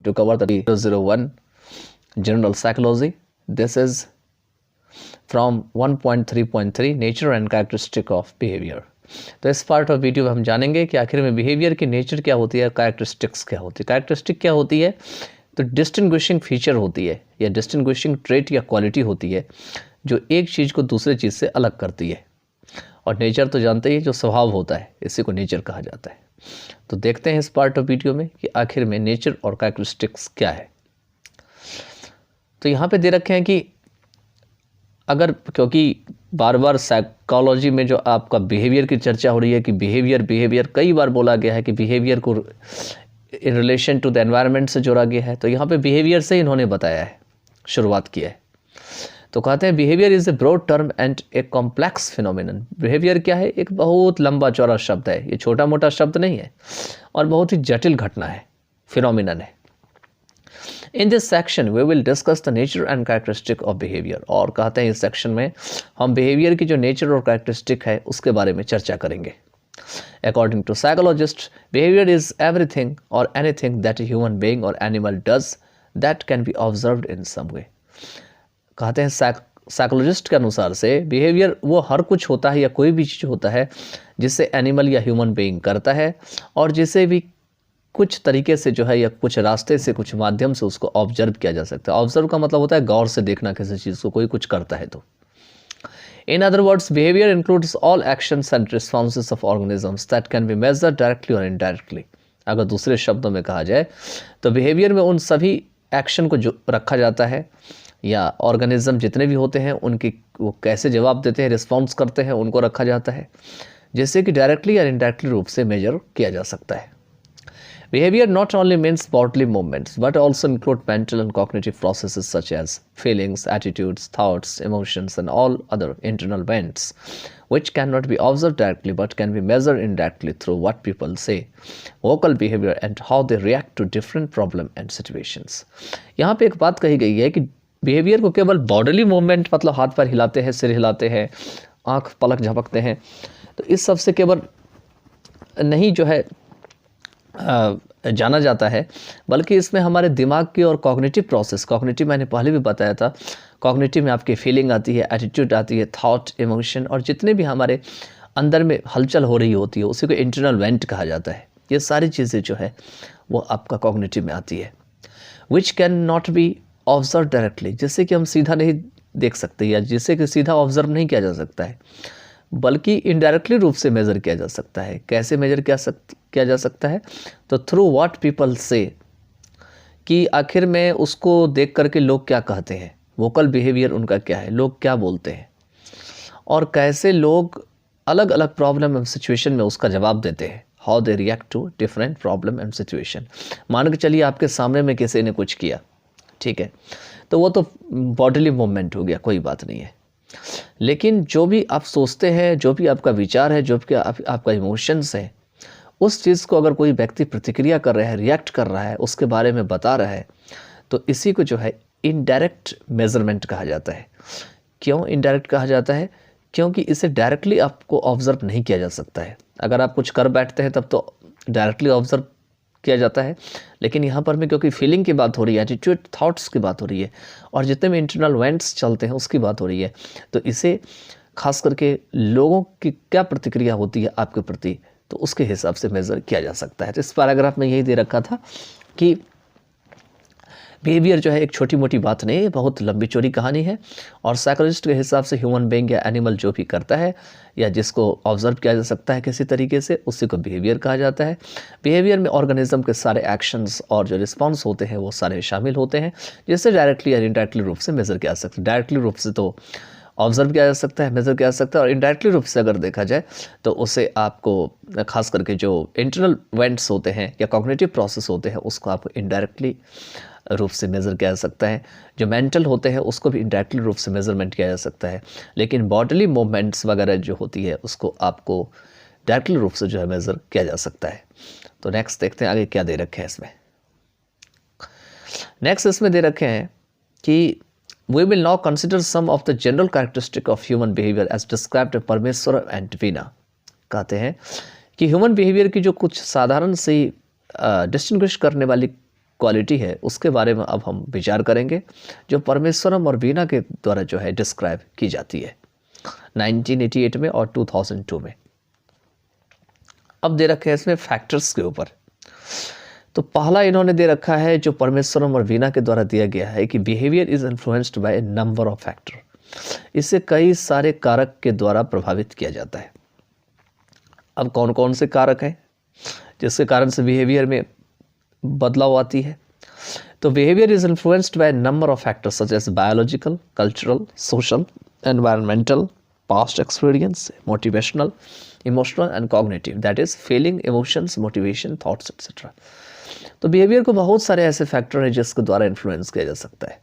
to cover the 001 General Psychology. This is from 1.3.3 Nature and Characteristic of Behavior. तो इस part of video में हम जानेंगे कि आखिर में बिहेवियर की नेचर क्या होती है, कैरेक्टरिस्टिक्स क्या होती है। कैरेक्टरिस्टिक क्या होती है? तो डिस्टिंग्विशिंग फीचर होती है या डिस्टिंग्विशिंग ट्रेट या क्वालिटी होती है जो एक चीज़ को दूसरे चीज़ से अलग करती है। और नेचर तो जानते ही, जो स्वभाव होता है, इसी को नेचर कहा जाता है। तो देखते हैं इस पार्ट ऑफ वीडियो में कि आखिर में नेचर और कैरेक्टरिस्टिक्स क्या है। तो यहाँ पे दे रखे हैं कि अगर, क्योंकि बार बार साइकोलॉजी में जो आपका बिहेवियर की चर्चा हो रही है कि बिहेवियर कई बार बोला गया है कि बिहेवियर को in relation to the environment से जोड़ा गया है। तो यहाँ पे बिहेवियर से इन्होंने बताया है, शुरुआत की है। तो कहते हैं behaviour is a broad term and a complex phenomenon. Behaviour क्या है? एक बहुत लंबा चौड़ा शब्द है, ये छोटा मोटा शब्द नहीं है और बहुत ही जटिल घटना है, फिनोमिनन है। In this section we will discuss the nature and characteristic of behaviour. और कहते हैं इस सेक्शन में हम बिहेवियर की जो नेचर और कैरेक्टरिस्टिक है उसके बारे में चर्चा करेंगे। According to psychologist, behaviour is everything और anything that a human being और animal does that can be observed in some way. कहते हैं साइकोलॉजिस्ट के अनुसार से बिहेवियर वो हर कुछ होता है या कोई भी चीज़ होता है जिसे एनिमल या ह्यूमन बीइंग करता है और जिसे भी कुछ तरीके से जो है या कुछ रास्ते से, कुछ माध्यम से उसको ऑब्जर्व किया जा सकता है। ऑब्जर्व का मतलब होता है गौर से देखना किसी चीज़ को, कोई कुछ करता है तो। In other words, behaviour includes all actions and responses of organisms that can be measured directly और इनडायरेक्टली। अगर दूसरे शब्दों में कहा जाए तो बिहेवियर में उन सभी एक्शन को जो रखा जाता है या ऑर्गेनिज्म जितने भी होते हैं उनकी वो कैसे जवाब देते हैं, रिस्पॉन्स करते हैं, उनको रखा जाता है, जिससे कि डायरेक्टली या इनडायरेक्टली रूप से मेजर किया जा सकता है। Behavior not only means bodily movements but also include mental and cognitive processes such as feelings, attitudes, thoughts, emotions and all other internal events which cannot be observed directly but can be measured indirectly through what people say, vocal behavior and how they react to different problem and situations. यहाँ पे एक बात कही गई है कि behaviour को केवल बॉडीली मूवमेंट, मतलब हाथ पैर हिलाते हैं, सिर हिलाते हैं, आँख पलक झपकते हैं, तो इस सब से केवल नहीं जो है जाना जाता है, बल्कि इसमें हमारे दिमाग की और कॉग्निटिव प्रोसेस, कॉग्निटिव मैंने पहले भी बताया था, कॉग्निटिव में आपकी फीलिंग आती है, एटीट्यूड आती है, थॉट, इमोशन और जितने भी हमारे अंदर में हलचल हो रही होती है उसी को इंटरनल वेंट कहा जाता है। ये सारी चीज़ें जो है वो आपका कॉग्निटिव में आती है। Which can not be observe directly, जिससे कि हम सीधा नहीं देख सकते या जिससे कि सीधा ऑब्जर्व नहीं किया जा सकता है, बल्कि इनडायरेक्टली रूप से मेज़र किया जा सकता है। कैसे मेजर किया जा सकता है? तो थ्रू व्हाट पीपल से, कि आखिर में उसको देख करके लोग क्या कहते हैं, वोकल बिहेवियर उनका क्या है, लोग क्या बोलते हैं और कैसे लोग अलग अलग प्रॉब्लम एंड सिचुएशन में उसका जवाब देते हैं, how they react to different problem and situation. मान के चलिए आपके सामने में किसी ने कुछ किया, ठीक है, तो वो तो बॉडीली मूवमेंट हो गया, कोई बात नहीं है, लेकिन जो भी आप सोचते हैं, जो भी आपका विचार है, जो भी आपका इमोशंस है, उस चीज़ को अगर कोई व्यक्ति प्रतिक्रिया कर रहा है, रिएक्ट कर रहा है, उसके बारे में बता रहा है, तो इसी को जो है इनडायरेक्ट मेजरमेंट कहा जाता है। क्यों इनडायरेक्ट कहा जाता है? क्योंकि इसे डायरेक्टली आपको ऑब्जर्व नहीं किया जा सकता है। अगर आप कुछ कर बैठते हैं तब तो डायरेक्टली ऑब्जर्व किया जाता है, लेकिन यहाँ पर में क्योंकि फीलिंग की बात हो रही है, एटीट्यूड, थॉट्स की बात हो रही है और जितने भी इंटरनल वेंट्स चलते हैं उसकी बात हो रही है, तो इसे खास करके लोगों की क्या प्रतिक्रिया होती है आपके प्रति, तो उसके हिसाब से मेज़र किया जा सकता है। तो इस पैराग्राफ में यही दे रखा था कि बिहेवियर जो है एक छोटी मोटी बात नहीं है, बहुत लंबी चौड़ी कहानी है और साइकोलॉजिस्ट के हिसाब से ह्यूमन बीइंग या एनिमल जो भी करता है या जिसको ऑब्जर्व किया जा सकता है किसी तरीके से, उसी को बिहेवियर कहा जाता है। बिहेवियर में ऑर्गेनिज्म के सारे एक्शंस और जो रिस्पॉन्स होते हैं वो सारे शामिल होते हैं, जिससे डायरेक्टली या इनडायरेक्टली रूप से मेज़र किया जा सकता है। डायरेक्टली रूप से तो ऑब्जर्व किया जा सकता है, मेज़र किया जा सकता है, और इनडायरेक्टली रूप से अगर देखा जाए तो उसे आपको खास करके जो इंटरनल इवेंट्स होते हैं या कॉग्निटिव प्रोसेस होते हैं उसको आपको इनडायरेक्टली रूप से मेज़र किया जा सकता है। जो मेंटल होते हैं उसको भी इनडायरेक्टली रूप से मेज़रमेंट किया जा सकता है, लेकिन बॉडीली मूवमेंट्स वगैरह जो होती है उसको आपको डायरेक्टली रूप से जो है मेज़र किया जा सकता है। तो नेक्स्ट देखते हैं आगे क्या दे रखे हैं इसमें। नेक्स्ट इसमें दे रखे हैं कि we will now consider some of the general characteristic of human behavior as described by परमेश्वर एंड वीना। कहते हैं कि ह्यूमन बिहेवियर की जो कुछ साधारण सी डिस्टिंग्विश करने वाली क्वालिटी है उसके बारे में अब हम विचार करेंगे, जो परमेश्वरम और वीना के द्वारा जो है डिस्क्राइब की जाती है 1988 में और 2002 में। अब दे रखे हैं इसमें फैक्टर्स के ऊपर। तो पहला इन्होंने दे रखा है जो परमेश्वरम और वीना के द्वारा दिया गया है कि behaviour is influenced bye A number of factor. इसे कई सारे कारक के द्वारा प्रभावित किया जाता है। अब कौन कौन से कारक हैं जिसके कारण से बिहेवियर में बदलाव आती है? तो behaviour is influenced by number of factors such as biological, cultural, social, environmental, past experience, motivational, emotional and cognitive, that is feeling, emotions, motivation, thoughts etcetera. तो बिहेवियर को बहुत सारे ऐसे फैक्टर हैं जिसके द्वारा इन्फ्लुएंस किया जा सकता है,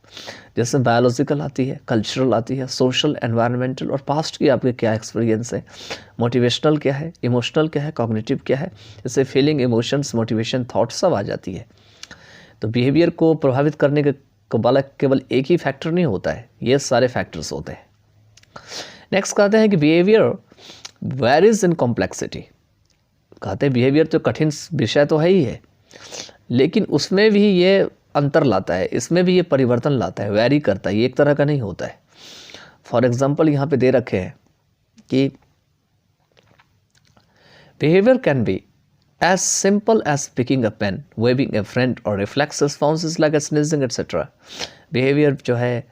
जैसे बायोलॉजिकल आती है, कल्चरल आती है, सोशल, एनवायरमेंटल और पास्ट की आपके क्या एक्सपीरियंस है, मोटिवेशनल क्या है, इमोशनल क्या है, कॉग्निटिव क्या है, जैसे फीलिंग, इमोशंस, मोटिवेशन, थॉट सब आ जाती है। तो बिहेवियर को प्रभावित करने के केवल एक ही फैक्टर नहीं होता है, ये सारे फैक्टर्स होते हैं। नेक्स्ट कहते हैं कि बिहेवियर वेरीज इन कॉम्प्लेक्सिटी। कहते हैं बिहेवियर तो कठिन विषय तो है ही है, लेकिन उसमें भी ये अंतर लाता है, इसमें भी ये परिवर्तन लाता है, वेरी करता है, ये एक तरह का नहीं होता है। फॉर एग्जाम्पल यहाँ पे दे रखे हैं कि behaviour can be as simple as picking a pen, waving a friend और reflex responses like sneezing etcetera. Behaviour जो है,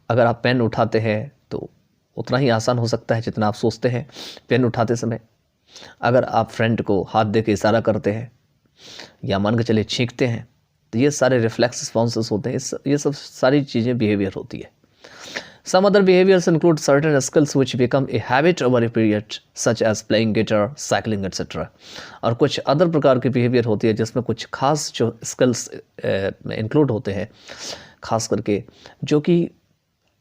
अगर आप पेन उठाते हैं तो उतना ही आसान हो सकता है जितना आप सोचते हैं पेन उठाते समय। अगर आप फ्रेंड को हाथ दे के इशारा करते हैं या मान के चलिए छींकते हैं, तो ये सारे रिफ्लेक्स रिस्पॉन्सेस होते हैं, ये सब सारी चीज़ें बिहेवियर होती है। Some other behaviours include certain skills which become a habit over a period such as playing guitar, cycling etcetera. और कुछ अदर प्रकार की बिहेवियर होती है जिसमें कुछ खास जो स्किल्स इंक्लूड होते हैं, खास करके जो कि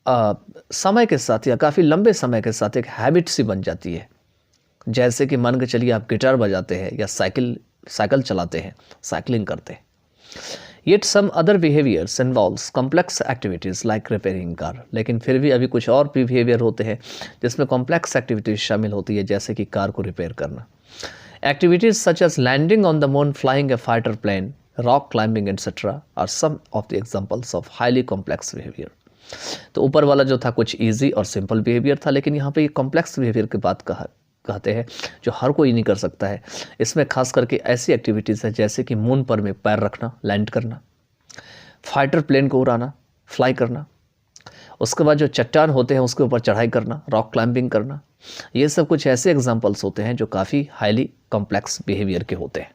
समय के साथ या काफ़ी लंबे समय के साथ एक हैबिट सी बन जाती है। जैसे कि मान के चलिए आप गिटार बजाते हैं या साइकिल चलाते हैं, साइकिलिंग करते हैं। Yet some other behaviors involves complex activities like repairing car। लेकिन फिर भी अभी कुछ और भी बिहेवियर होते हैं जिसमें कॉम्प्लेक्स एक्टिविटीज शामिल होती है, जैसे कि कार को रिपेयर करना। Activities such as landing on the moon, flying a fighter plane, rock climbing etcetera are some of the examples of highly complex behaviour. तो ऊपर वाला जो था कुछ ईजी और सिंपल बिहेवियर था, लेकिन यहाँ पे ये कॉम्प्लेक्स बिहेवियर की बात कहते हैं जो हर कोई नहीं कर सकता है। इसमें खास करके ऐसी एक्टिविटीज़ है जैसे कि मून पर में पैर रखना, लैंड करना, फाइटर प्लेन को उड़ाना, फ्लाई करना, उसके बाद जो चट्टान होते हैं उसके ऊपर चढ़ाई करना, रॉक क्लाइंबिंग करना। ये सब कुछ ऐसे एग्जांपल्स होते हैं जो काफ़ी हाईली कॉम्प्लेक्स बिहेवियर के होते हैं।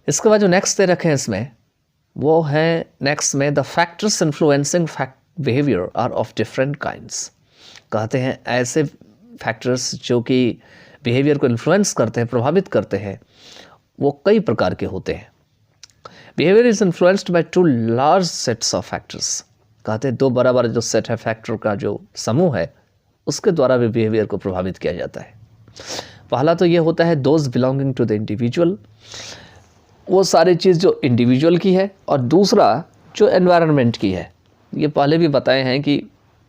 इसके बाद जो नेक्स्ट दे रखे हैं इसमें वो है नेक्स्ट में the factors influencing behaviour are of different kinds. कहते हैं ऐसे फैक्टर्स जो कि बिहेवियर को इन्फ्लुएंस करते हैं, प्रभावित करते हैं, वो कई प्रकार के होते हैं। Behaviour is influenced by two large sets of factors. कहते हैं दो बराबर जो सेट है फैक्टर का जो समूह है उसके द्वारा भी बिहेवियर को प्रभावित किया जाता है। पहला तो ये होता है those belonging to the individual, वो सारी चीज़ जो इंडिविजुअल की है, और दूसरा जो एनवायरनमेंट की है। ये पहले भी बताए हैं कि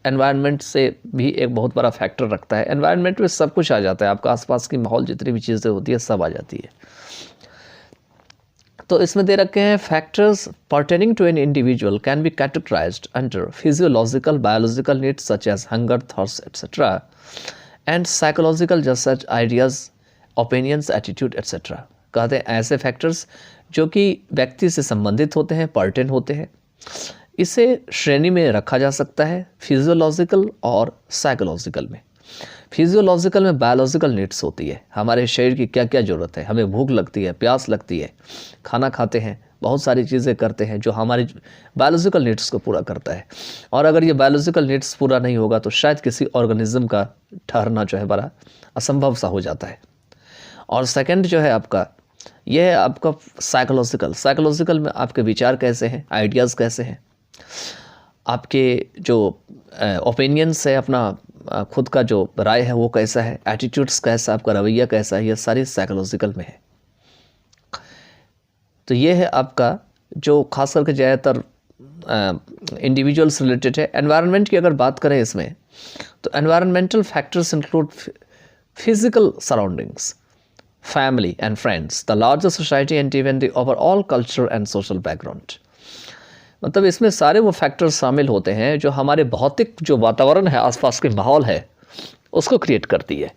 एनवायरनमेंट से भी एक बहुत बड़ा फैक्टर रखता है। एनवायरनमेंट में सब कुछ आ जाता है, आपका आसपास की माहौल जितनी भी चीज़ें होती है सब आ जाती है। तो इसमें दे रखे हैं factors pertaining to an individual can be categorised under physiological, biological needs such as hunger, thirst etcetera, and psychological just such ideas, opinions, attitude etcetera. कहते हैं ऐसे फैक्टर्स जो कि व्यक्ति से संबंधित होते हैं, पर्टेन होते हैं, इसे श्रेणी में रखा जा सकता है फिजियोलॉजिकल और साइकोलॉजिकल में। फिजियोलॉजिकल में बायोलॉजिकल नीड्स होती है, हमारे शरीर की क्या क्या ज़रूरत है, हमें भूख लगती है, प्यास लगती है, खाना खाते हैं, बहुत सारी चीज़ें करते हैं जो हमारी बायोलॉजिकल नीड्स को पूरा करता है। और अगर ये बायोलॉजिकल नीड्स पूरा नहीं होगा तो शायद किसी ऑर्गेनिज्म का ठहरना जो है बड़ा असंभव सा हो जाता है। और सेकंड जो है आपका, यह है आपका साइकोलॉजिकल में आपके विचार कैसे हैं, आइडियाज़ कैसे हैं, आपके जो ओपिनियंस है, अपना खुद का जो राय है वो कैसा है, एटीट्यूड्स कैसा, आपका रवैया कैसा है, ये सारी साइकोलॉजिकल में है। तो ये है आपका जो खास करके ज़्यादातर इंडिविजुअल्स रिलेटेड है। एनवायरनमेंट की अगर बात करें इसमें, तो environmental factors include physical surroundings, family and friends, the larger society and even the overall culture and social background. मतलब इसमें सारे वो फैक्टर्स शामिल होते हैं जो हमारे भौतिक जो वातावरण है, आसपास के माहौल है, उसको क्रिएट करती है।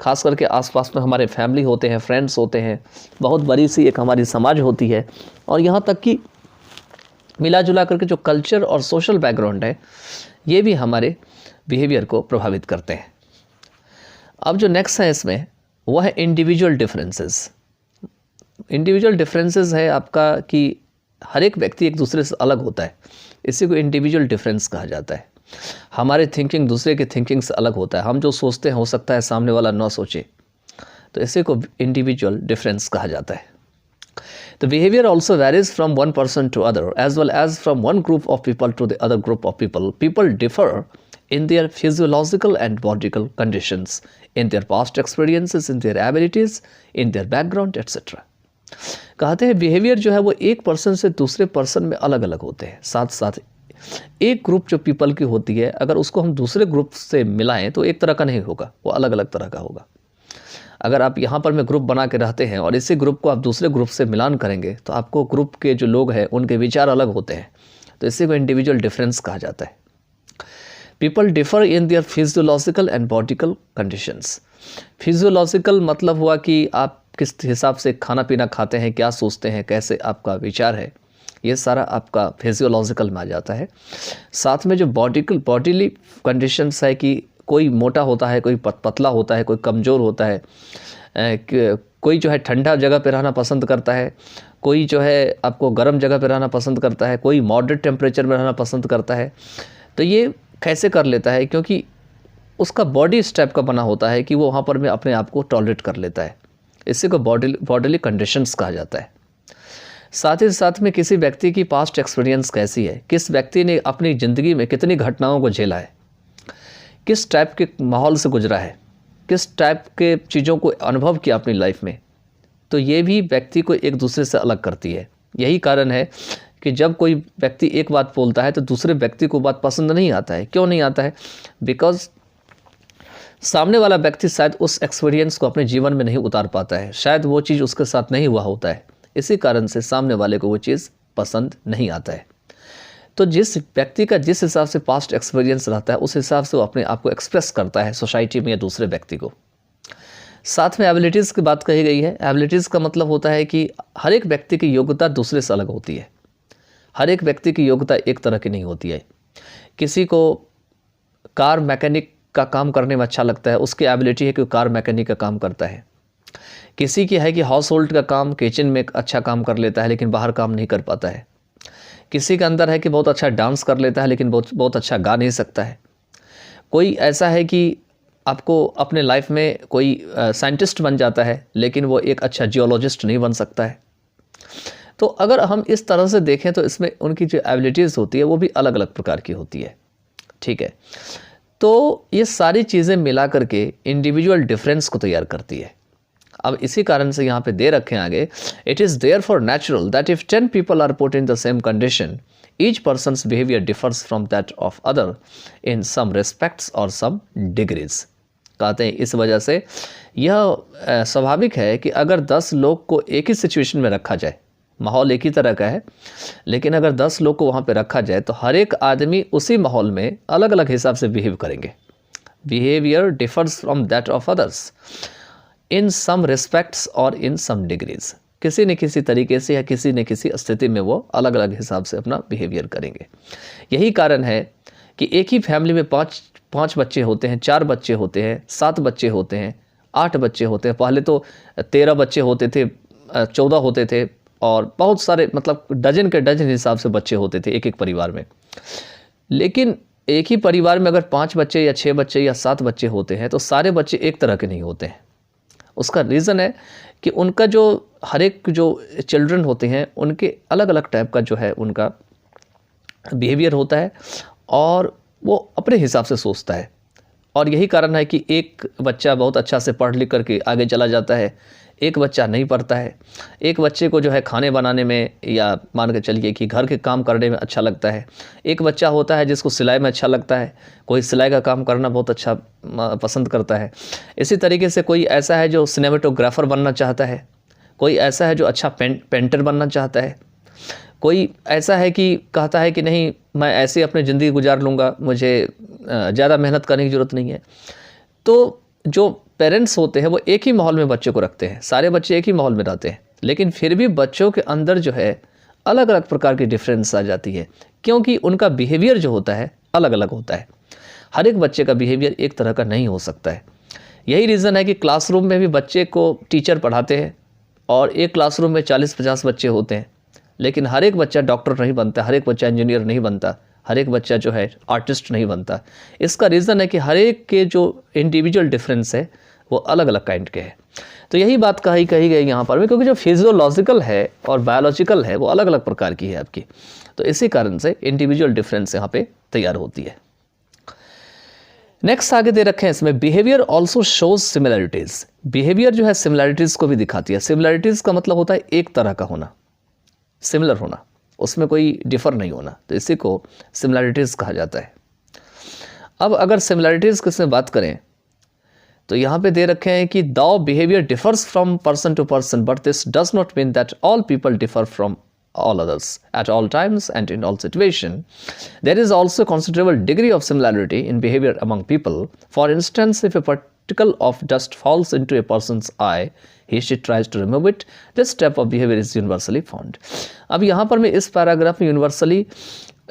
खास करके आसपास में हमारे फैमिली होते हैं, फ्रेंड्स होते हैं, बहुत बड़ी सी एक हमारी समाज होती है, और यहाँ तक कि मिला जुला करके जो कल्चर और सोशल बैकग्राउंड है, ये भी हमारे बिहेवियर को प्रभावित करते हैं। अब जो नेक्स्ट है इसमें वो है इंडिविजुअल डिफरेंसेस। इंडिविजुअल डिफरेंसेस है आपका कि हर एक व्यक्ति एक दूसरे से अलग होता है, इसी को इंडिविजुअल डिफरेंस कहा जाता है। हमारे थिंकिंग दूसरे के थिंकिंग से अलग होता है, हम जो सोचते हैं हो सकता है सामने वाला ना सोचे, तो इसी को इंडिविजुअल डिफरेंस कहा जाता है। The behavior also varies from one person to other as well as from one group of people to the other group of people. People differ in their physiological and bodical conditions, in their past experiences, in their abilities, in their background, etc. कहते हैं behaviour जो है वो एक person से दूसरे person में अलग अलग होते हैं। साथ साथ एक ग्रुप जो पीपल की होती है, अगर उसको हम दूसरे ग्रुप से मिलाएं तो एक तरह का नहीं होगा, वो अलग अलग तरह का होगा। अगर आप यहाँ पर में ग्रुप बना के रहते हैं और इसी ग्रुप को आप दूसरे ग्रुप से मिलान करेंगे तो आपको ग्रुप के जो लोग हैं उनके विचार अलग होते हैं, तो इसी को इंडिविजुअल डिफरेंस कहा जाता है। People differ in their physiological and bodily conditions. Physiological मतलब हुआ कि आप किस हिसाब से खाना पीना खाते हैं, क्या सोचते हैं, कैसे आपका विचार है, ये सारा आपका फिजियोलॉजिकल में आ जाता है। साथ में जो बॉडीली कंडीशंस है कि कोई मोटा होता है, कोई पतला होता है, कोई कमज़ोर होता है, कोई जो है ठंडा जगह पे रहना पसंद करता है, कोई जो है आपको गर्म जगह पे रहना पसंद करता है, कोई मॉडरेट टेम्परेचर में रहना पसंद करता है। तो ये कैसे कर लेता है, क्योंकि उसका बॉडी इस टाइप का बना होता है कि वो वहाँ पर में अपने आप को टॉलरेट कर लेता है। इसी को बॉडीली कंडीशंस कहा जाता है। साथ ही साथ में किसी व्यक्ति की पास्ट एक्सपीरियंस कैसी है, किस व्यक्ति ने अपनी ज़िंदगी में कितनी घटनाओं को झेला है, किस टाइप के माहौल से गुजरा है, किस टाइप के चीज़ों को अनुभव किया अपनी लाइफ में, तो ये भी व्यक्ति को एक दूसरे से अलग करती है। यही कारण है कि जब कोई व्यक्ति एक बात बोलता है तो दूसरे व्यक्ति को बात पसंद नहीं आता है। क्यों नहीं आता है? बिकॉज सामने वाला व्यक्ति शायद उस एक्सपीरियंस को अपने जीवन में नहीं उतार पाता है, शायद वो चीज़ उसके साथ नहीं हुआ होता है, इसी कारण से सामने वाले को वो चीज़ पसंद नहीं आता है। तो जिस व्यक्ति का जिस हिसाब से पास्ट एक्सपीरियंस रहता है उस हिसाब से वो अपने आप को एक्सप्रेस करता है सोसाइटी में या दूसरे व्यक्ति को। साथ में एबिलिटीज़ की बात कही गई है। एबिलिटीज़ का मतलब होता है कि हर एक व्यक्ति की योग्यता दूसरे से अलग होती है। हर एक व्यक्ति की योग्यता एक तरह की नहीं होती है। किसी को कार मैकेनिक का काम करने में अच्छा लगता है, उसकी एबिलिटी है कि वो कार मैकेनिक का काम करता है। किसी की है कि हाउस होल्ड का काम, किचन में अच्छा काम कर लेता है लेकिन बाहर काम नहीं कर पाता है। किसी के अंदर है कि बहुत अच्छा डांस कर लेता है लेकिन बहुत अच्छा गा नहीं सकता है। कोई ऐसा है कि आपको अपने लाइफ में कोई साइंटिस्ट बन जाता है लेकिन वो एक अच्छा जियोलॉजिस्ट नहीं बन सकता है। तो अगर हम इस तरह से देखें तो इसमें उनकी जो एबिलिटीज़ होती है वो भी अलग अलग प्रकार की होती है। ठीक है, तो ये सारी चीज़ें मिला करके इंडिविजुअल डिफरेंस को तैयार करती है। अब इसी कारण से यहाँ पे दे रखे हैं आगे, it is therefore natural that if 10 people are put in the same condition each person's behaviour differs from that of other in some respects और सम डिग्रीज। कहते हैं इस वजह से यह स्वाभाविक है कि अगर 10 लोग को एक ही सिचुएशन में रखा जाए, माहौल एक ही तरह का है लेकिन अगर 10 लोग को वहाँ पे रखा जाए तो हर एक आदमी उसी माहौल में अलग अलग हिसाब से बिहेव करेंगे। Behaviour differs from that of others in some respects और इन सम डिग्रीज। किसी न किसी तरीके से या किसी न किसी स्थिति में वो अलग अलग हिसाब से अपना बिहेवियर करेंगे। यही कारण है कि एक ही फैमिली में पाँच बच्चे होते हैं, 4 बच्चे होते हैं, 7 बच्चे होते हैं, 8 बच्चे होते हैं। पहले तो 13 बच्चे होते थे, 14 होते थे और बहुत सारे मतलब डजन के डजन हिसाब से बच्चे होते थे एक एक परिवार में। लेकिन एक ही परिवार में अगर 5 बच्चे या 6 बच्चे या 7 बच्चे होते हैं तो सारे बच्चे एक तरह के नहीं होते हैं। उसका रीज़न है कि उनका जो हर एक जो चिल्ड्रन होते हैं उनके अलग अलग टाइप का जो है उनका बिहेवियर होता है और वो अपने हिसाब से सोचता है। और यही कारण है कि एक बच्चा बहुत अच्छा से पढ़ लिख करके आगे चला जाता है, एक बच्चा नहीं पढ़ता है, एक बच्चे को जो है खाने बनाने में या मान के चलिए कि घर के काम करने में अच्छा लगता है, एक बच्चा होता है जिसको सिलाई में अच्छा लगता है, कोई सिलाई का काम करना बहुत अच्छा पसंद करता है। इसी तरीके से कोई ऐसा है जो सिनेमेटोग्राफर बनना चाहता है, कोई ऐसा है जो अच्छा पेंटर बनना चाहता है, कोई ऐसा है कि कहता है कि नहीं मैं ऐसे अपनी ज़िंदगी गुजार लूँगा, मुझे ज़्यादा मेहनत करने की ज़रूरत नहीं है। तो जो पेरेंट्स होते हैं वो एक ही माहौल में बच्चे को रखते हैं, सारे बच्चे एक ही माहौल में रहते हैं, लेकिन फिर भी बच्चों के अंदर जो है अलग अलग प्रकार की डिफरेंस आ जाती है, क्योंकि उनका बिहेवियर जो होता है अलग अलग होता है। हर एक बच्चे का बिहेवियर एक तरह का नहीं हो सकता है। यही रीज़न है कि क्लासरूम में भी बच्चे को टीचर पढ़ाते हैं और एक क्लासरूम में 40-50 बच्चे होते हैं, लेकिन हर एक बच्चा डॉक्टर नहीं बनता, हर एक बच्चा इंजीनियर नहीं बनता, हर एक बच्चा जो है आर्टिस्ट नहीं बनता। इसका रीज़न है कि हर एक के जो इंडिविजुअल डिफरेंस है वो अलग अलग काइंड के हैं। तो यही बात कही गई यहाँ पर भी, क्योंकि जो फिजियोलॉजिकल है और बायोलॉजिकल है वो अलग अलग प्रकार की है आपकी, तो इसी कारण से इंडिविजुअल डिफरेंस यहाँ पे तैयार होती है। नेक्स्ट आगे दे रखे हैं इसमें, behaviour also shows similarities. Behaviour जो है सिमिलरिटीज़ को भी दिखाती है। सिमिलरिटीज़ का मतलब होता है एक तरह का होना, सिमिलर होना, उसमें कोई डिफ़र नहीं होना, तो इसी को सिमिलरिटीज़ कहा जाता है। अब अगर सिमिलरिटीज़ की इसमें बात करें तो यहाँ पे दे रखे हैं कि the behaviour differs from person to person but this does not mean that all people differ from all others at all times and in all situation. There is also a considerable degree of similarity in behavior among people. For instance, if a particle of dust falls into a person's eye, he tries to remove it. This type of behavior is universally found. अब यहाँ पर मैं इस paragraph में universally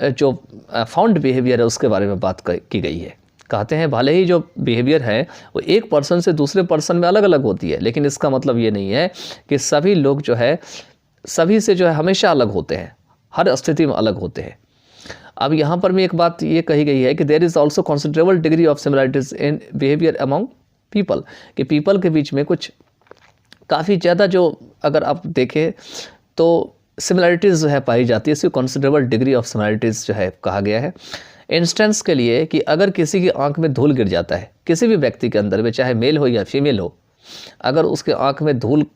जो found behaviour है उसके बारे में बात की गई है। कहते हैं भले ही जो बिहेवियर है वो एक पर्सन से दूसरे पर्सन में अलग अलग होती है, लेकिन इसका मतलब ये नहीं है कि सभी लोग जो है सभी से जो है हमेशा अलग होते हैं, हर स्थिति में अलग होते हैं। अब यहाँ पर भी एक बात ये कही गई है कि there is also considerable degree of similarities in behaviour among people, कि पीपल के बीच में कुछ काफ़ी ज़्यादा जो अगर आप देखें तो सिमिलरिटीज़ जो है पाई जाती है, इसकी कंसिडरेबल डिग्री ऑफ सिमिलरिटीज़ जो है कहा गया है। इंस्टेंस के लिए कि अगर किसी की आंख में धूल गिर जाता है, किसी भी व्यक्ति के अंदर में, चाहे मेल हो या फीमेल हो, अगर उसके आंख में धूल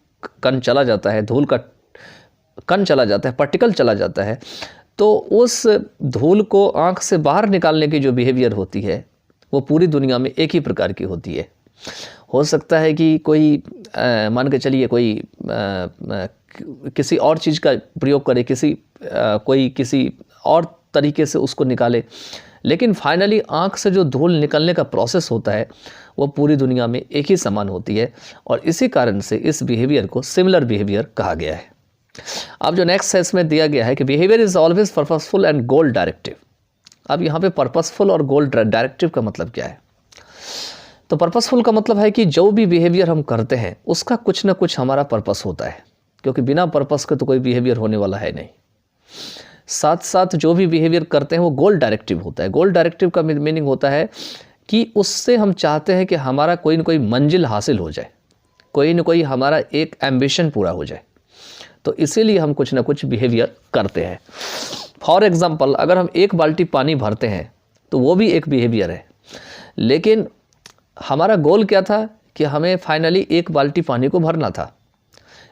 कण चला जाता है, धूल का कण चला जाता है, पार्टिकल चला जाता है, तो उस धूल को आंख से बाहर निकालने की जो बिहेवियर होती है वो पूरी दुनिया में एक ही प्रकार की होती है। हो सकता है कि कोई मान के चलिए कोई किसी और चीज़ का प्रयोग करे, कोई किसी और तरीके से उसको निकाले, लेकिन फाइनली आंख से जो धूल निकलने का प्रोसेस होता है वो पूरी दुनिया में एक ही समान होती है, और इसी कारण से इस बिहेवियर को सिमिलर बिहेवियर कहा गया है। अब जो नेक्स्ट है इसमें दिया गया है कि behaviour is always purposeful and goal directive. अब यहाँ पे पर्पसफुल और गोल डायरेक्टिव का मतलब क्या है? तो पर्पसफुल का मतलब है कि जो भी बिहेवियर हम करते हैं उसका कुछ ना कुछ हमारा पर्पस होता है, क्योंकि बिना पर्पस के तो कोई बिहेवियर होने वाला है नहीं। साथ साथ जो भी बिहेवियर करते हैं वो गोल डायरेक्टिव होता है। गोल डायरेक्टिव का मीनिंग होता है कि उससे हम चाहते हैं कि हमारा कोई ना कोई मंजिल हासिल हो जाए, कोई ना कोई हमारा एक एम्बिशन पूरा हो जाए, तो इसीलिए हम कुछ ना कुछ बिहेवियर करते हैं। फॉर एग्ज़ाम्पल, अगर हम एक बाल्टी पानी भरते हैं तो वो भी एक बिहेवियर है, लेकिन हमारा गोल क्या था कि हमें फाइनली एक बाल्टी पानी को भरना था,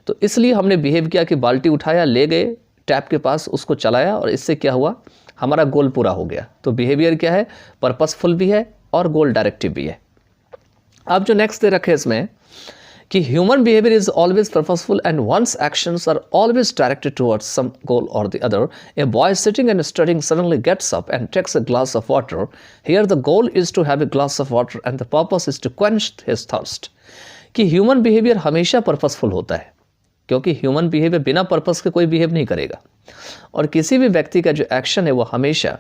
तो इसलिए हमने बिहेव किया कि बाल्टी उठाया, ले गए टैप के पास, उसको चलाया, और इससे क्या हुआ, हमारा गोल पूरा हो गया। तो बिहेवियर क्या है, पर्पसफुल भी है और गोल डायरेक्टिव भी है। अब जो नेक्स्ट दे रखे इसमें कि human behaviour is always purposeful and one's actions are always directed towards some goal और the other. A boy sitting and studying suddenly gets up and takes a glass of water. Here the goal is to have a glass of water and the purpose is to quench his thirst. कि human behaviour हमेशा purposeful होता है, क्योंकि human behaviour बिना purpose के कोई behave नहीं करेगा, और किसी भी व्यक्ति का जो एक्शन है वो हमेशा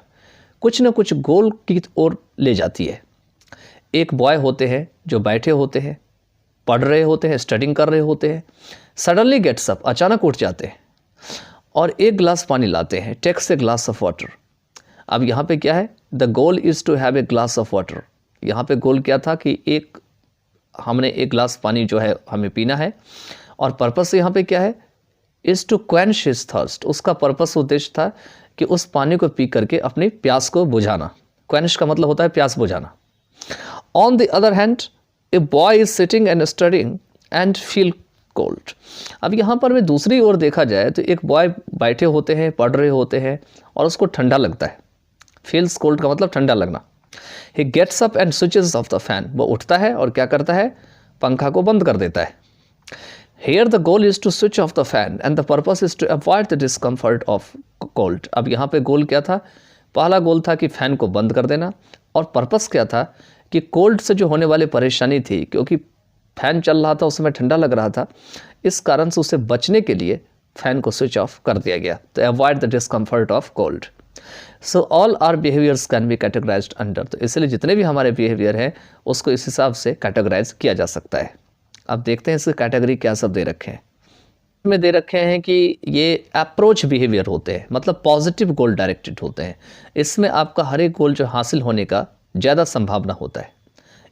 कुछ न कुछ गोल की ओर ले जाती है। एक बॉय होते हैं जो बैठे होते हैं, पढ़ रहे होते हैं, स्टडिंग कर रहे होते हैं, सडनली गेट्स अप, अचानक उठ जाते हैं और एक गिलास पानी लाते हैं, takes a glass of water. अब यहाँ पे क्या है, the goal is to have a glass of water. यहाँ पे गोल क्या था कि हमने एक गिलास पानी जो है हमें पीना है, और पर्पस यहाँ पे क्या है, is to quench his thirst. उसका पर्पस, उद्देश्य था कि उस पानी को पी करके अपनी प्यास को बुझाना। क्वेंच का मतलब होता है प्यास बुझाना। On the other hand, a boy is sitting and studying and feel cold. अब यहाँ पर में दूसरी ओर देखा जाए तो एक बॉय बैठे होते हैं, पढ़ रहे होते हैं और उसको ठंडा लगता है। फील्स कोल्ड का मतलब ठंडा लगना। He gets up and switches off the fan, वो उठता है और क्या करता है, पंखा को बंद कर देता है। Here the goal is to switch off the fan and the purpose is to avoid the discomfort of cold. अब यहाँ पे गोल क्या था, पहला गोल था कि फैन को बंद कर देना, और पर्पस क्या था कि कोल्ड से जो होने वाली परेशानी थी, क्योंकि फैन चल रहा था उस समय ठंडा लग रहा था, इस कारण से उसे बचने के लिए फैन को स्विच ऑफ कर दिया गया, तो avoid the discomfort of cold. So all our behaviours can be categorised under, तो इसलिए जितने भी हमारे बिहेवियर हैं उसको इस हिसाब से कैटेगराइज किया जा सकता है। अब देखते हैं इसकी कैटेगरी क्या सब दे रखे हैं। में दे रखे हैं कि ये अप्रोच बिहेवियर होते हैं, मतलब पॉजिटिव गोल डायरेक्टेड होते हैं। इसमें आपका हर एक गोल जो हासिल होने का ज़्यादा संभावना होता है,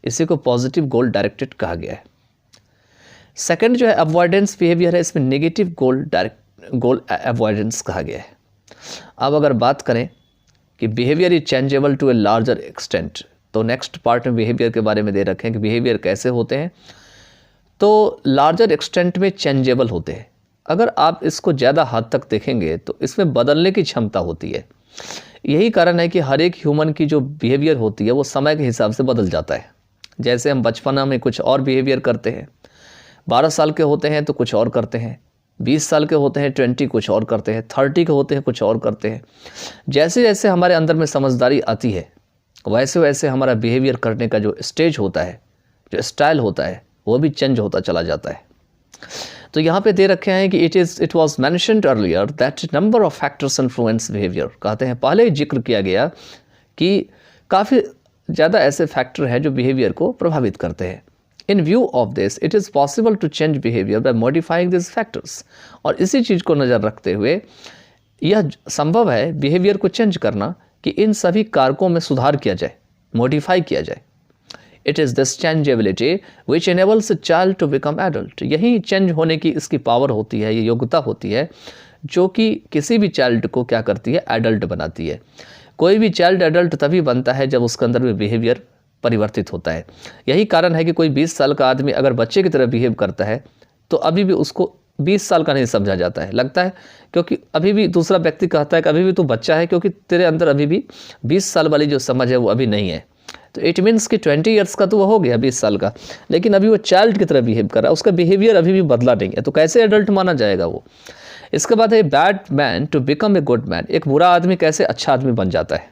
इसी को पॉजिटिव गोल डायरेक्टेड कहा गया है। सेकंड जो है अवॉइडेंस बिहेवियर है, इसमें नेगेटिव गोल अवॉइडेंस कहा गया है। अब अगर बात करें कि behaviour is changeable to a larger extent, तो नेक्स्ट पार्ट में बिहेवियर के बारे में दे रखे हैं कि बिहेवियर कैसे होते हैं, तो लार्जर एक्सटेंट में चेंजेबल होते हैं। अगर आप इसको ज़्यादा हद तक देखेंगे तो इसमें बदलने की क्षमता होती है। यही कारण है कि हर एक ह्यूमन की जो बिहेवियर होती है वो समय के हिसाब से बदल जाता है। जैसे हम बचपना में कुछ और बिहेवियर करते हैं, 12 साल के होते हैं तो कुछ और करते हैं, 20 साल के होते हैं 20 कुछ और करते हैं, 30 के होते हैं कुछ और करते हैं। जैसे जैसे हमारे अंदर में समझदारी आती है वैसे वैसे हमारा बिहेवियर करने का जो स्टेज होता है, जो स्टाइल होता है, वो भी चेंज होता चला जाता है। तो यहाँ पे दे रखे हैं कि it was mentioned earlier that number of factors influence behaviour. कहते हैं पहले ही जिक्र किया गया कि काफ़ी ज़्यादा ऐसे फैक्टर हैं जो बिहेवियर को प्रभावित करते हैं। In view of this it is possible to change behaviour by modifying this factors, और इसी चीज़ को नज़र रखते हुए यह संभव है बिहेवियर को चेंज करना कि इन सभी कारकों में सुधार किया जाए, मॉडिफाई किया जाए। It is this changeability which enables a child to become adult. यही चेंज होने की इसकी पावर होती है, ये योग्यता होती है जो कि किसी भी चाइल्ड को क्या करती है, एडल्ट बनाती है। कोई भी चाइल्ड एडल्ट तभी बनता है जब उसके अंदर में बिहेवियर परिवर्तित होता है। यही कारण है कि कोई 20 साल का आदमी अगर बच्चे की तरह बिहेव करता है तो अभी भी उसको 20 साल का नहीं समझा जाता है, लगता है, क्योंकि अभी भी दूसरा व्यक्ति कहता है कि अभी भी तू बच्चा है, क्योंकि तेरे अंदर अभी भी 20 साल वाली जो समझ है वो अभी नहीं है। तो इट मीन्स कि 20 ईयर्स का तो वो हो गया, 20 साल का, लेकिन अभी वो चाइल्ड की तरह बिहेव कर रहा है, उसका बिहेवियर अभी भी बदला नहीं है, तो कैसे एडल्ट माना जाएगा वो। इसके बाद है bad man to become a good man. एक बुरा आदमी कैसे अच्छा आदमी बन जाता है,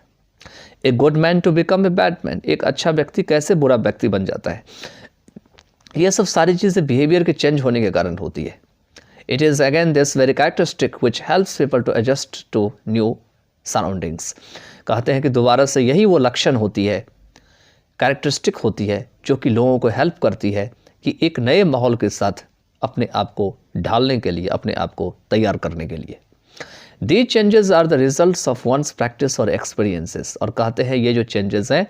a good man to become a bad man. एक अच्छा व्यक्ति कैसे बुरा व्यक्ति बन जाता है। ये सब सारी चीज़ें बिहेवियर के चेंज होने के कारण होती है। It is again this very characteristic which helps people to adjust to new surroundings. कहते हैं कि दोबारा से यही वो लक्षण होती है, कैरेक्टरिस्टिक होती है, जो कि लोगों को हेल्प करती है कि एक नए माहौल के साथ अपने आप को ढालने के लिए, अपने आप को तैयार करने के लिए। These changes are the results of one's practice और experiences। और कहते हैं ये जो चेंजेस हैं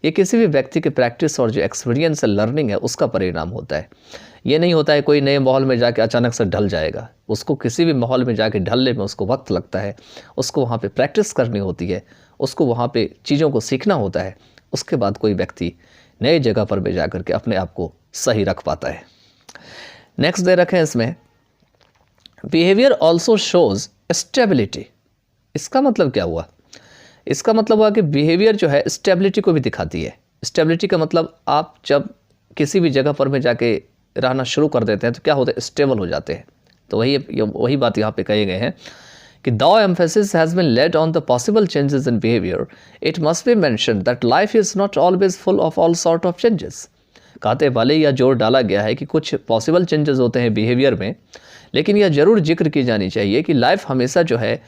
ये किसी भी व्यक्ति के प्रैक्टिस और जो एक्सपीरियंस है, लर्निंग है, उसका परिणाम होता है। ये नहीं होता है कोई नए माहौल में जाके अचानक से ढल जाएगा। उसको किसी भी माहौल में जाके ढलने में उसको वक्त लगता है, उसको वहाँ पे प्रैक्टिस करनी होती है, उसको वहाँ पे चीज़ों को सीखना होता है। उसके बाद कोई व्यक्ति नए जगह पर भी जा कर के अपने आप को सही रख पाता है। नेक्स्ट दे रखें इसमें, बिहेवियर ऑल्सो शोज स्टेबिलिटी। इसका मतलब क्या हुआ? इसका मतलब हुआ कि बिहेवियर जो है स्टेबिलिटी को भी दिखाती है। स्टेबिलिटी का मतलब आप जब किसी भी जगह पर में जाके रहना शुरू कर देते हैं तो क्या होता है, स्टेबल हो जाते हैं। तो वही बात यहाँ पे कहे गए हैं कि though emphasis has been laid on the possible changes in behavior, it must be mentioned that life is not always full of all sort of changes। कहते वाले यह जोर डाला गया है कि कुछ पॉसिबल चेंजेस होते हैं बिहेवियर में, लेकिन यह जरूर जिक्र की जानी चाहिए कि लाइफ हमेशा जो है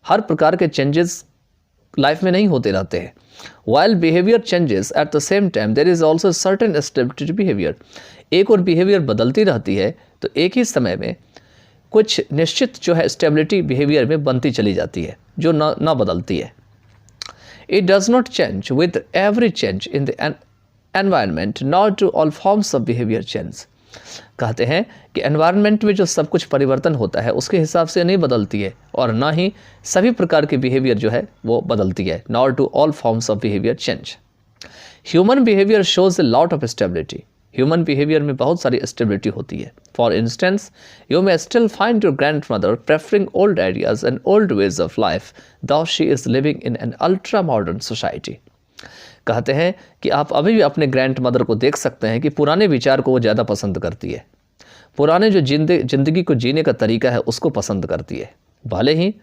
हर प्रकार के चेंजेस लाइफ में नहीं होते रहते हैं। While behavior changes at the same time, there is also certain stability to behavior। एक और बिहेवियर बदलती रहती है तो एक ही समय में कुछ निश्चित जो है स्टेबिलिटी बिहेवियर में बनती चली जाती है जो ना बदलती है। It does not change with every change in the environment, not to all forms of behaviour change. कहते हैं कि एनवायरनमेंट में जो सब कुछ परिवर्तन होता है उसके हिसाब से नहीं बदलती है, और ना ही सभी प्रकार की बिहेवियर जो है वो बदलती है, not to all forms of behaviour change. Human behaviour shows a lot of stability. Human behaviour में बहुत सारी स्टेबिलिटी होती है। For instance, you may still find your grandmother preferring old ideas and old ways of life though she is living in an ultra modern society. कहते हैं कि आप अभी भी अपने ग्रैंडमदर को देख सकते हैं कि पुराने विचार को वो ज़्यादा पसंद करती है, पुराने जो जिंदगी को जीने का तरीका है उसको पसंद करती है, भले ही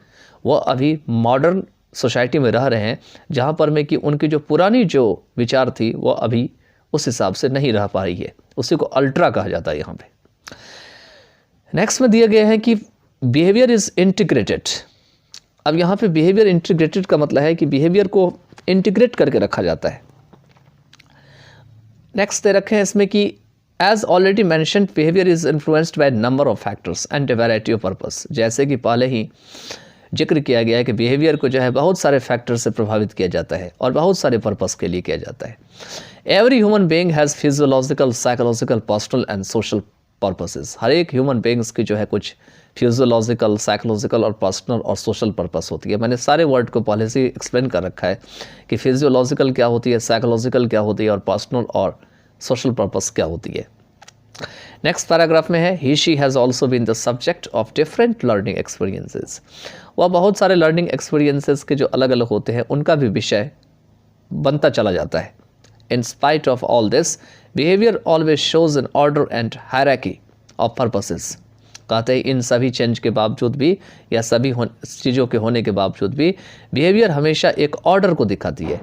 वो अभी मॉडर्न सोसाइटी में रह रहे हैं जहाँ पर में कि उनकी जो पुरानी जो विचार थी वो अभी उस हिसाब से नहीं रह पा रही है। उसी को अल्ट्रा कहा जाता है यहाँ पे। नेक्स्ट में दिए गए हैं कि बिहेवियर इज़ इंटीग्रेटेड। अब यहाँ पे बिहेवियर इंटीग्रेटेड का मतलब है कि बिहेवियर को इंटीग्रेट करके रखा जाता है। नेक्स्ट दे रखे हैं इसमें कि as already mentioned behaviour is influenced by number of factors and a variety of purpose. जैसे कि पहले ही जिक्र किया गया है कि बिहेवियर को जो है बहुत सारे फैक्टर से प्रभावित किया जाता है और बहुत सारे पर्पस के लिए किया जाता है। Every human being has physiological, psychological, personal and social purposes. हर एक ह्यूमन बीइंग्स की जो है कुछ फिजियोलॉजिकल, साइकोलॉजिकल और पर्सनल और सोशल पर्पस होती है। मैंने सारे वर्ड को पहले से एक्सप्लेन कर रखा है कि फिजियोलॉजिकल क्या होती है, साइकोलॉजिकल क्या होती है और पर्सनल और सोशल पर्पस क्या होती है। नेक्स्ट पैराग्राफ में है ही she has also been the subject of different learning experiences. वह बहुत सारे लर्निंग एक्सपीरियंसेस के जो अलग अलग होते हैं उनका भी विषय बनता चला जाता है। In spite of all this behaviour always shows N order and hierarchy of purposes. कहते हैं इन सभी चेंज के बावजूद भी या सभी चीज़ों के होने के बावजूद भी बिहेवियर हमेशा एक ऑर्डर को दिखाती है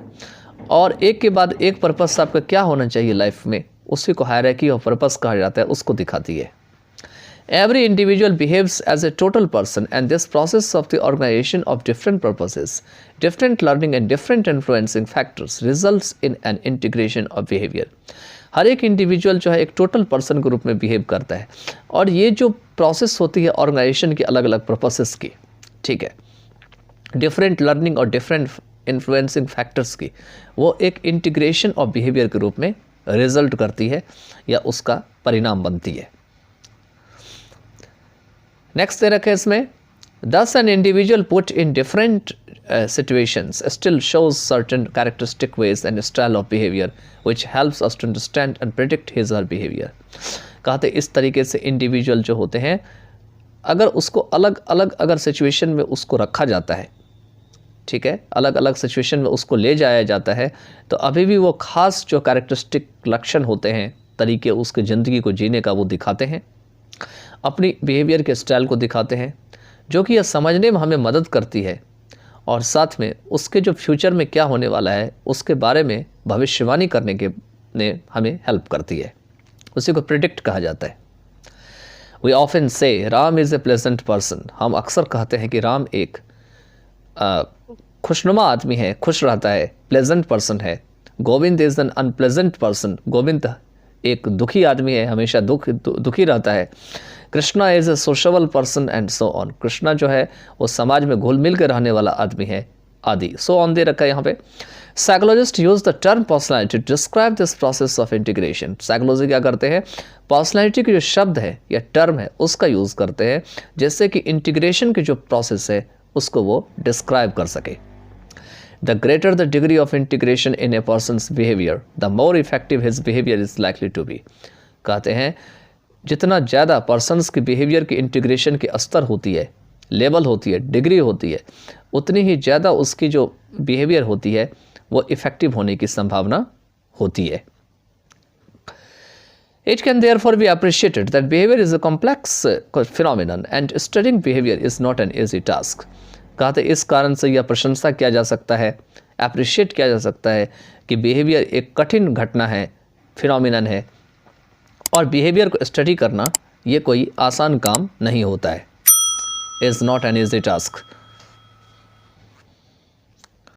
और एक के बाद एक पर्पस आपका क्या होना चाहिए लाइफ में, उसी को हायरार्की ऑफ पर्पस कहा जाता है, उसको दिखाती है। Every individual behaves as a total person, and this process of the organization of different purposes, different learning and different influencing factors results in an integration of behavior. हर एक individual जो है एक टोटल पर्सन के रूप में behave करता है और ये जो प्रोसेस होती है ऑर्गेनाइजेशन की अलग अलग पर्पसेस की, ठीक है, डिफरेंट लर्निंग और डिफरेंट इन्फ्लुएंसिंग फैक्टर्स की, वो एक इंटीग्रेशन ऑफ बिहेवियर के रूप में रिजल्ट करती है या उसका परिणाम बनती है। नेक्स्ट दे रखे इसमें thus an individual put in different situations still shows certain characteristic ways and style of behavior which helps us to understand and predict his or her behavior। कहते इस तरीके से इंडिविजुअल जो होते हैं अगर उसको अलग अलग अगर सिचुएशन में उसको रखा जाता है, ठीक है, अलग अलग सिचुएशन में उसको ले जाया जाता है तो अभी भी वो खास जो कैरेक्टरिस्टिक लक्षण होते हैं, तरीके उसके ज़िंदगी को जीने का वो दिखाते हैं, अपनी बिहेवियर के स्टाइल को दिखाते हैं, जो कि यह समझने में हमें मदद करती है और साथ में उसके जो फ्यूचर में क्या होने वाला है उसके बारे में भविष्यवाणी करने के ने हमें हेल्प करती है। उसी को प्रिडिक्ट कहा जाता है। वी ऑफन से Ram is a pleasant person. हम अक्सर कहते हैं कि राम एक खुशनुमा आदमी है, खुश रहता है, प्लेजेंट पर्सन है। Govind is an unpleasant person. Govind एक दुखी आदमी है, हमेशा दुखी रहता है। Krishna is a social person and so on. Krishna जो है वो समाज में घुल मिल के रहने वाला आदमी है, आदि सो ऑन दे रखा है यहाँ पे। Psychologist use the term personality to describe this process of integration. Psychology क्या करते हैं, पर्सनैलिटी के जो शब्द है या टर्म है उसका यूज़ करते हैं जिससे कि इंटीग्रेशन की जो प्रोसेस है उसको वो डिस्क्राइब कर सके। The greater the degree of integration in a person's behavior, the more effective his behavior is likely to be। कहते हैं जितना ज़्यादा पर्सन्स की बिहेवियर की इंटीग्रेशन की स्तर होती है, लेवल होती है, डिग्री होती है, उतनी ही ज़्यादा उसकी जो बिहेवियर होती है वो इफ़ेक्टिव होने की संभावना होती है। It can therefore be appreciated that behavior is a complex phenomenon and studying behavior is not an easy task। कहते इस कारण से यह प्रशंसा किया जा सकता है, अप्रिशिएट किया जा सकता है कि बिहेवियर एक कठिन घटना है, फिनोमिनन है और बिहेवियर को स्टडी करना ये कोई आसान काम नहीं होता है। Is not an easy task.